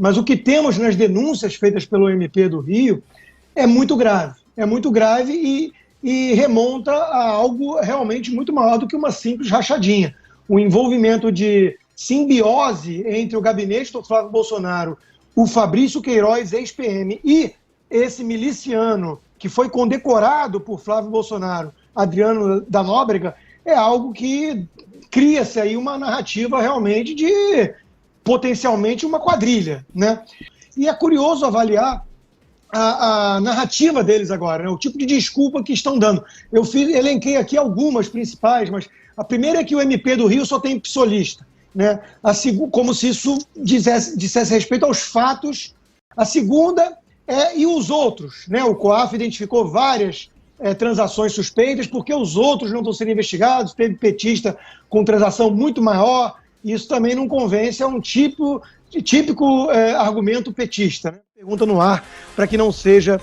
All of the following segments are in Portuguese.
Mas o que temos nas denúncias feitas pelo MP do Rio é muito grave. É muito grave e remonta a algo realmente muito maior do que uma simples rachadinha. O envolvimento de simbiose entre o gabinete do Flávio Bolsonaro, o Fabrício Queiroz, ex-PM, e esse miliciano que foi condecorado por Flávio Bolsonaro, Adriano da Nóbrega, é algo que cria-se aí uma narrativa realmente de potencialmente uma quadrilha, né? E é curioso avaliar a narrativa deles agora, né? O tipo de desculpa que estão dando. Eu elenquei aqui algumas principais, mas a primeira é que o MP do Rio só tem psolista, né? Como se isso dissesse respeito aos fatos. A segunda é e os outros, né? O COAF identificou várias transações suspeitas porque os outros não estão sendo investigados, teve petista com transação muito maior, e isso também não convence, é um típico argumento petista, né? Pergunta no ar para que não seja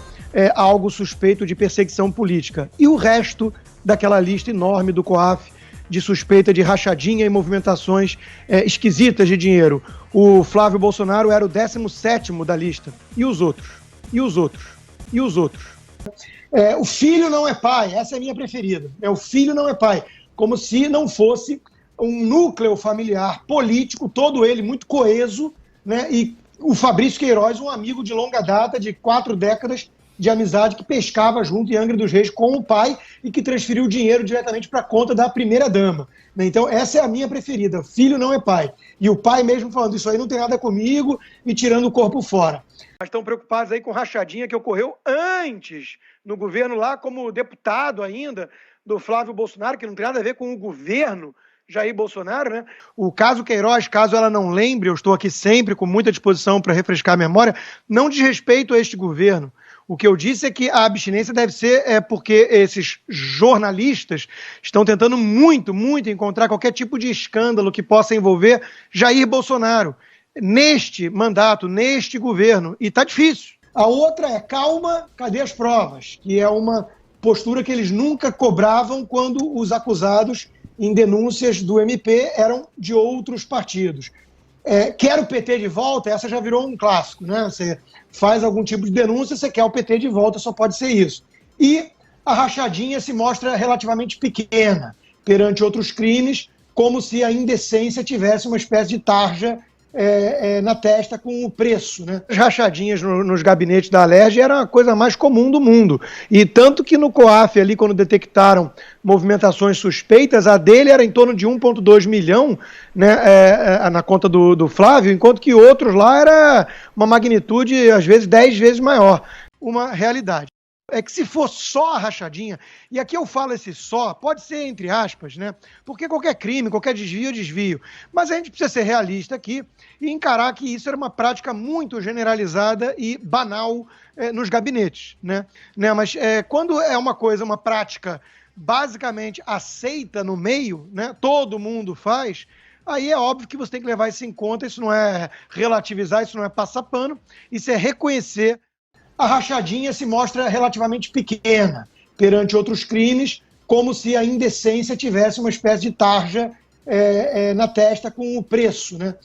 algo suspeito de perseguição política. E o resto daquela lista enorme do COAF de suspeita de rachadinha e movimentações esquisitas de dinheiro. O Flávio Bolsonaro era o 17º da lista. E os outros? E os outros? E os outros? O filho não é pai, essa é a minha preferida. O filho não é pai, como se não fosse um núcleo familiar político, todo ele muito coeso, né? E o Fabrício Queiroz, um amigo de longa data, de 4 décadas de amizade, que pescava junto em Angra dos Reis com o pai e que transferiu o dinheiro diretamente para a conta da primeira-dama. Então, essa é a minha preferida. Filho não é pai. E o pai mesmo falando, isso aí não tem nada comigo, e tirando o corpo fora. Mas estão preocupados aí com rachadinha que ocorreu antes no governo lá, como deputado ainda do Flávio Bolsonaro, que não tem nada a ver com o governo Jair Bolsonaro, né? O caso Queiroz, caso ela não lembre, eu estou aqui sempre com muita disposição para refrescar a memória, não diz respeito a este governo. O que eu disse é que a abstinência deve ser porque esses jornalistas estão tentando muito encontrar qualquer tipo de escândalo que possa envolver Jair Bolsonaro neste mandato, neste governo, e está difícil. A outra é calma, cadê as provas? Que é uma postura que eles nunca cobravam quando os acusados em denúncias do MP eram de outros partidos. Quer o PT de volta, essa já virou um clássico, né? Você faz algum tipo de denúncia, você quer o PT de volta, só pode ser isso. E a rachadinha se mostra relativamente pequena perante outros crimes, como se a indecência tivesse uma espécie de tarja na testa com o preço, né? As rachadinhas nos gabinetes da Alerj era a coisa mais comum do mundo. E tanto que no COAF, ali, quando detectaram movimentações suspeitas, a dele era em torno de 1,2 milhão, né, na conta do Flávio, enquanto que outros lá era uma magnitude, às vezes, 10 vezes maior. Uma realidade. É que se for só a rachadinha, e aqui eu falo esse só, pode ser entre aspas, né? Porque qualquer crime, qualquer desvio é desvio. Mas a gente precisa ser realista aqui e encarar que isso era uma prática muito generalizada e banal nos gabinetes, né? Mas quando é uma coisa, uma prática basicamente aceita no meio, né? Todo mundo faz, aí é óbvio que você tem que levar isso em conta, isso não é relativizar, isso não é passar pano, isso é reconhecer. A rachadinha se mostra relativamente pequena perante outros crimes, como se a indecência tivesse uma espécie de tarja na testa com o preço, né?